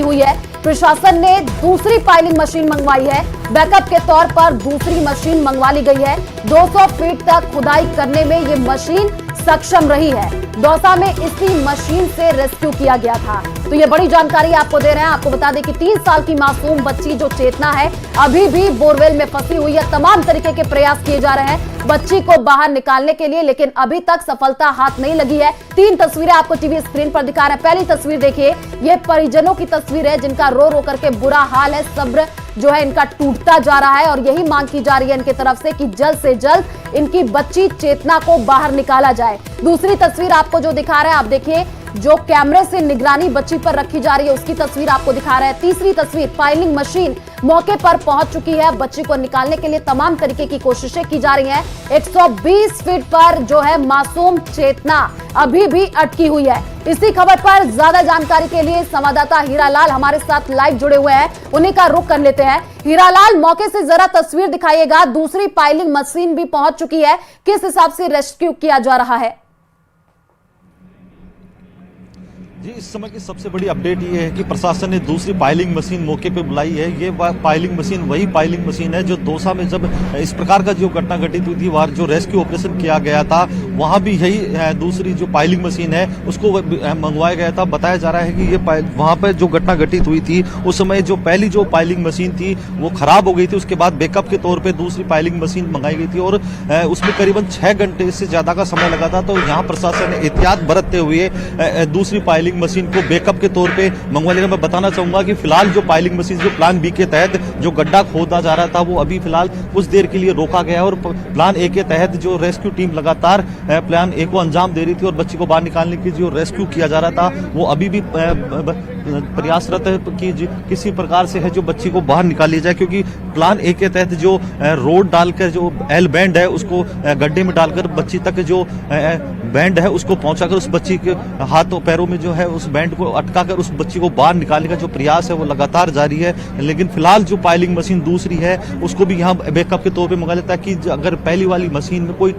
हुई है। प्रशासन ने दूसरी पाइलिंग मशीन मंगवाई है। बैकअप के तौर पर दूसरी मशीन मंगवा ली गई है। 200 फीट तक खुदाई करने में ये मशीन सक्षम रही है। दौसा में इसी मशीन से रेस्क्यू किया गया था। तो ये बड़ी जानकारी आपको दे रहे हैं। आपको बता दें कि 3 साल की मासूम बच्ची जो चेतना है अभी भी बोरवेल में फंसी हुई है। तमाम तरीके के प्रयास किए जा रहे हैं बच्ची को बाहर निकालने के लिए, लेकिन अभी तक सफलता हाथ नहीं लगी है। 3 तस्वीरें आपको टीवी स्क्रीन पर दिखा रहे हैं। पहली तस्वीर देखिए, ये परिजनों की तस्वीर है जिनका रो रो करके बुरा हाल है। सब्र जो है इनका टूटता जा रहा है और यही मांग की जा रही है इनके तरफ से कि जल्द से जल्द इनकी बच्ची चेतना को बाहर निकाला जाए। दूसरी तस्वीर आपको जो दिखा रहा है, आप देखिए, जो कैमरे से निगरानी बच्ची पर रखी जा रही है उसकी तस्वीर आपको दिखा रहा है। तीसरी तस्वीर, पाइलिंग मशीन मौके पर पहुंच चुकी है। बच्ची को निकालने के लिए तमाम तरीके की कोशिशें की जा रही हैं। 120 फीट पर जो है मासूम चेतना अभी भी अटकी हुई है। इसी खबर पर ज्यादा जानकारी के लिए संवाददाता हीरालाल हमारे साथ लाइव जुड़े हुए हैं, उन्हीं का रुख कर लेते हैं। हीरालाल, मौके से जरा तस्वीर दिखाइएगा। दूसरी पाइलिंग मशीन भी पहुंच चुकी है, किस हिसाब से रेस्क्यू किया जा रहा है? जी, इस समय की सबसे बड़ी अपडेट ये है कि प्रशासन ने दूसरी पाइलिंग मशीन मौके पे बुलाई है। ये पाइलिंग मशीन वही पाइलिंग मशीन है जो दौसा में जब इस प्रकार का जो घटना घटित हुई थी, वहां जो रेस्क्यू ऑपरेशन किया गया था, वहां भी यही दूसरी जो पाइलिंग मशीन है उसको मंगवाया गया था। बताया जा रहा है कि ये वहां पर जो घटना घटित हुई थी उस समय जो पहली जो पाइलिंग मशीन थी वो खराब हो गई थी। उसके बाद बैकअप के तौर पर दूसरी पाइलिंग मशीन मंगाई गई थी और उसमें करीबन 6 घंटे से ज्यादा का समय लगा था। तो यहाँ प्रशासन ने एहतियात बरतते हुए दूसरी पाइलिंग मशीन को बैकअप के तौर पे मंगवा लिया। मैं बताना चाहूंगा कि फिलहाल जो पाइलिंग मशीन जो प्लान बी के तहत जो गड्ढा खोदा जा रहा था वो अभी फिलहाल कुछ देर के लिए रोका गया है और प्लान ए के तहत जो रेस्क्यू टीम लगातार प्लान ए को अंजाम दे रही थी और बच्ची को बाहर निकालने की जो रेस्क्यू किया जा रहा था वो अभी भी प्रयासरत है कि किसी प्रकार से है जो बच्ची को बाहर निकाल लिया जाए, क्योंकि प्लान ए के तहत जो रोड डालकर जो एल बैंड है उसको गड्ढे में डालकर बच्ची तक जो बैंड है उसको पहुंचाकर उस बच्ची के हाथों पैरों में जो है उस बैंड को अटकाकर उस बच्ची को बाहर निकालने का जो प्रयास है वो लगातार जारी है। लेकिन फिलहाल जो पाइलिंग मशीन दूसरी है उसको भी यहाँ बैकअप के तौर पे मंगा लेता है कि अगर पहली वाली मशीन में कोई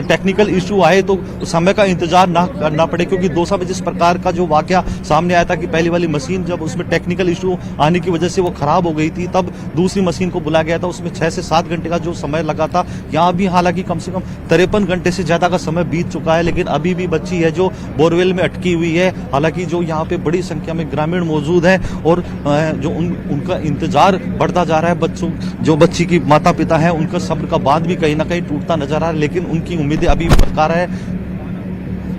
टेक्निकल इशू आए तो समय का इंतजार ना करना पड़े, क्योंकि दौसा में जिस प्रकार का जो वाकया सामने आया था कि पहली वाली मशीन जब उसमें टेक्निकल इशू आने की वजह से वो खराब हो गई थी, तब दूसरी मशीन को बुलाया गया था। उसमें 6 से 7 घंटे का जो समय लगा था। यहाँ भी हालांकि कम से कम 53 घंटे से ज्यादा का समय बीत चुका है, लेकिन अभी भी बच्ची है जो बोरवेल में अटकी हुई है। हालांकि जो यहाँ पे बड़ी संख्या में ग्रामीण मौजूद हैं और जो उनका इंतजार बढ़ता जा रहा है। बच्चों जो बच्ची की माता पिता हैं उनका सब्र का बांध भी कहीं ना कहीं टूटता नजर आ रहा है, लेकिन उनकी उम्मीदें अभी बरकरार है।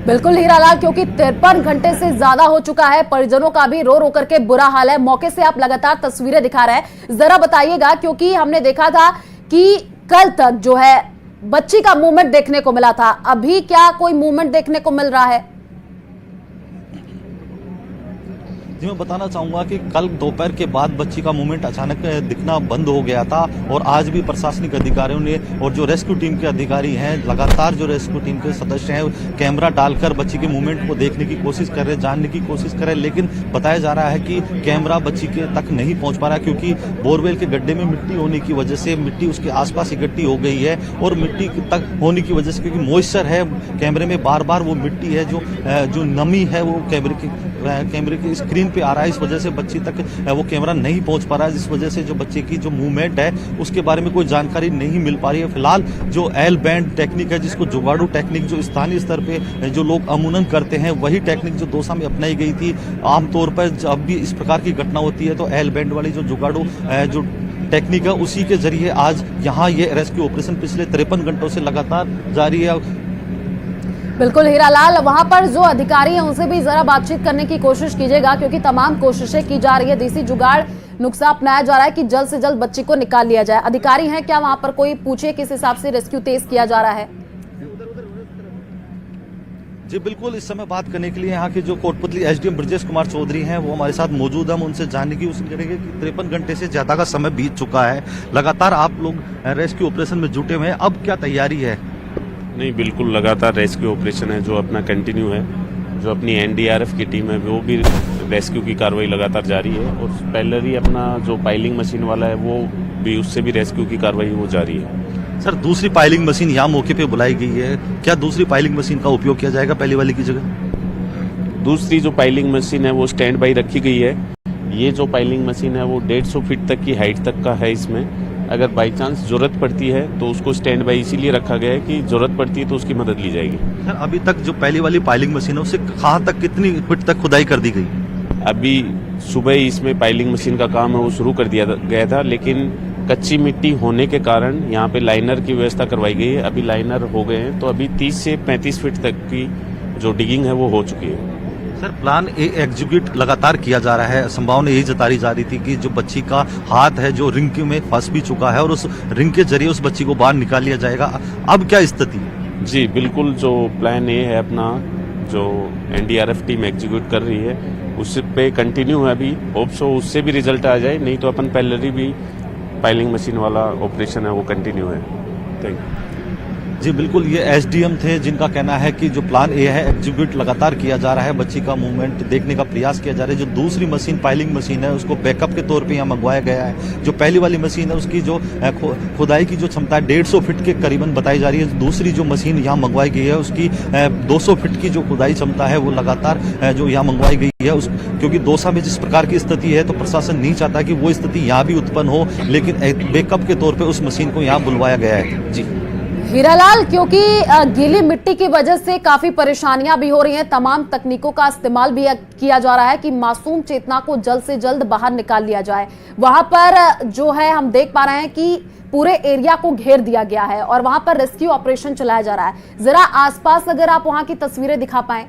बिल्कुल हीरालाल, क्योंकि 53 घंटे से ज्यादा हो चुका है। परिजनों का भी रो रो करके बुरा हाल है। मौके से आप लगातार तस्वीरें दिखा रहे हैं, जरा बताइएगा, क्योंकि हमने देखा था कि कल तक जो है बच्ची का मूवमेंट देखने को मिला था, अभी क्या कोई मूवमेंट देखने को मिल रहा है? जी, मैं बताना चाहूंगा कि कल दोपहर के बाद बच्ची का मूवमेंट अचानक दिखना बंद हो गया था और आज भी प्रशासनिक अधिकारियों ने और जो रेस्क्यू टीम के अधिकारी हैं लगातार जो रेस्क्यू टीम के सदस्य हैं कैमरा डालकर बच्ची के मूवमेंट को देखने की कोशिश कर रहे हैं, जानने की कोशिश कर रहे हैं। लेकिन बताया जा रहा है कि कैमरा बच्ची के तक नहीं पहुंच पा रहा, क्योंकि बोरवेल के गड्ढे में मिट्टी होने की वजह से मिट्टी उसके आसपास इकट्ठी हो गई है और मिट्टी तक होने की वजह से, क्योंकि मॉइस्चर है कैमरे में, बार बार वो मिट्टी है जो नमी है वो कैमरे की स्क्रीन पे आ रहा है। इस वजह से बच्ची तक वो कैमरा नहीं पहुंच पा रहा है, जिस वजह से जो बच्चे की जो मूवमेंट है उसके बारे में कोई जानकारी नहीं मिल पा रही है। फिलहाल जो एल बैंड टेक्निक है, जिसको जुगाड़ू टेक्निक जो स्थानीय स्तर पे जो लोग अमूनन करते हैं, वही टेक्निक जो दौसा में अपनाई गई थी। आमतौर पर जब भी इस प्रकार की घटना होती है तो एल बैंड वाली जो जुगाड़ू जो टेक्निक है उसी के जरिए आज यहाँ ये रेस्क्यू ऑपरेशन पिछले 53 घंटों से लगातार जारी है। बिल्कुल हीरालाल, वहां पर जो अधिकारी हैं उनसे भी जरा बातचीत करने की कोशिश कीजिएगा, क्योंकि तमाम कोशिशें की जा रही है, देसी जुगाड़ नुस्खा अपनाया जा रहा है कि जल्द से जल्द बच्ची को निकाल लिया जाए। अधिकारी हैं क्या वहां पर, कोई पूछे किस हिसाब से रेस्क्यू तेज किया जा रहा है? जी बिल्कुल, इस समय बात करने के लिए यहाँ के जो कोटपुतली एसडीएम ब्रजेश कुमार चौधरी हैं वो हमारे साथ मौजूद हैं। हम उनसे जानने की कोशिश करेंगे कि 53 घंटे से ज्यादा का समय बीत चुका है, लगातार आप लोग रेस्क्यू ऑपरेशन में जुटे हुए हैं, अब क्या तैयारी है? नहीं, बिल्कुल लगातार रेस्क्यू ऑपरेशन है जो अपना कंटिन्यू है। जो अपनी एनडीआरएफ की टीम है वो भी रेस्क्यू की कार्रवाई लगातार जारी है और पहले ही अपना जो पाइलिंग मशीन वाला है वो भी, उससे भी रेस्क्यू की कार्रवाई वो जारी है। सर, दूसरी पाइलिंग मशीन यहाँ मौके पे बुलाई गई है, क्या दूसरी पाइलिंग मशीन का उपयोग किया जाएगा पहली वाली की जगह? दूसरी जो पाइलिंग मशीन है वो स्टैंड बाई रखी गई है ये जो पाइलिंग मशीन है वो 150 फीट तक की हाइट तक का है। इसमें अगर बाई चांस ज़रूरत पड़ती है तो उसको स्टैंड बाई इसीलिए रखा गया है कि ज़रूरत पड़ती है तो उसकी मदद ली जाएगी। सर अभी तक जो पहली वाली पाइलिंग मशीन है उससे कहाँ तक कितनी फीट तक खुदाई कर दी गई? अभी सुबह ही इसमें पाइलिंग मशीन का काम है वो शुरू कर दिया गया था, लेकिन कच्ची मिट्टी होने के कारण यहाँ पे लाइनर की व्यवस्था करवाई गई है। अभी लाइनर हो गए हैं तो अभी 30 से 35 फीट तक की जो डिगिंग है वो हो चुकी है। सर प्लान ए एग्जीक्यूट लगातार किया जा रहा है। संभावना यही जताई जा रही थी कि जो बच्ची का हाथ है जो रिंग में फंस भी चुका है और उस रिंग के जरिए उस बच्ची को बाहर निकाल लिया जाएगा। अब क्या स्थिति है? जी बिल्कुल, जो प्लान ए है अपना जो एनडीआरएफ टीम एग्जीक्यूट कर रही है उस पे कंटिन्यू है। अभी होप सो उससे भी रिजल्ट आ जाए, नहीं तो अपन पहले भी पाइलिंग मशीन वाला ऑपरेशन है वो कंटिन्यू है। Thank you. जी बिल्कुल, ये एसडीएम थे जिनका कहना है कि जो प्लान ए है एग्जीक्यूट लगातार किया जा रहा है। बच्ची का मूवमेंट देखने का प्रयास किया जा रहा है। जो दूसरी मशीन पाइलिंग मशीन है उसको बैकअप के तौर पे यहाँ मंगवाया गया है। जो पहली वाली मशीन है उसकी जो खुदाई की जो क्षमता है 150 फीट के करीबन बताई जा रही है। दूसरी जो मशीन यहाँ मंगवाई गई है उसकी 200 फीट की जो खुदाई क्षमता है वो लगातार जो यहाँ मंगवाई गई है। क्योंकि दौसा में जिस प्रकार की स्थिति है तो प्रशासन नहीं चाहता कि वो स्थिति यहाँ भी उत्पन्न हो, लेकिन बैकअप के तौर पर उस मशीन को यहाँ बुलवाया गया है। जी हीरालाल, क्योंकि गीली मिट्टी की वजह से काफी परेशानियां भी हो रही हैं, तमाम तकनीकों का इस्तेमाल भी किया जा रहा है कि मासूम चेतना को जल्द से जल्द बाहर निकाल लिया जाए। वहां पर जो है हम देख पा रहे हैं कि पूरे एरिया को घेर दिया गया है और वहां पर रेस्क्यू ऑपरेशन चलाया जा रहा है। जरा आसपास अगर आप वहां की तस्वीरें दिखा पाएं।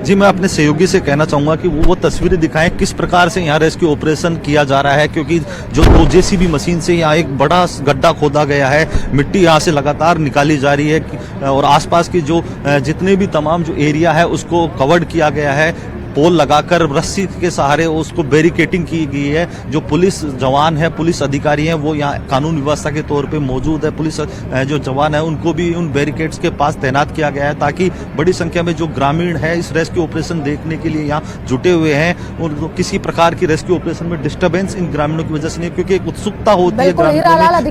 जी मैं अपने सहयोगी से कहना चाहूंगा कि वो तस्वीरें दिखाएं किस प्रकार से यहाँ रेस्क्यू ऑपरेशन किया जा रहा है, क्योंकि जो 2 जेसीबी मशीन से यहाँ एक बड़ा गड्ढा खोदा गया है, मिट्टी यहाँ से लगातार निकाली जा रही है और आसपास की जो जितने भी तमाम जो एरिया है उसको कवर्ड किया गया है। पोल लगाकर रस्सी के सहारे उसको बैरिकेटिंग की गई है। जो पुलिस जवान है, पुलिस अधिकारी हैं, वो यहाँ कानून व्यवस्था के तौर पे मौजूद है। पुलिस जो जवान है उनको भी उन बैरिकेड्स के पास तैनात किया गया है ताकि बड़ी संख्या में जो ग्रामीण है इस रेस्क्यू ऑपरेशन देखने के लिए यहाँ जुटे हुए हैं और किसी प्रकार की रेस्क्यू ऑपरेशन में डिस्टर्बेंस इन ग्रामीणों की वजह से नहीं, क्योंकि एक उत्सुकता होती है ग्रामीणों में।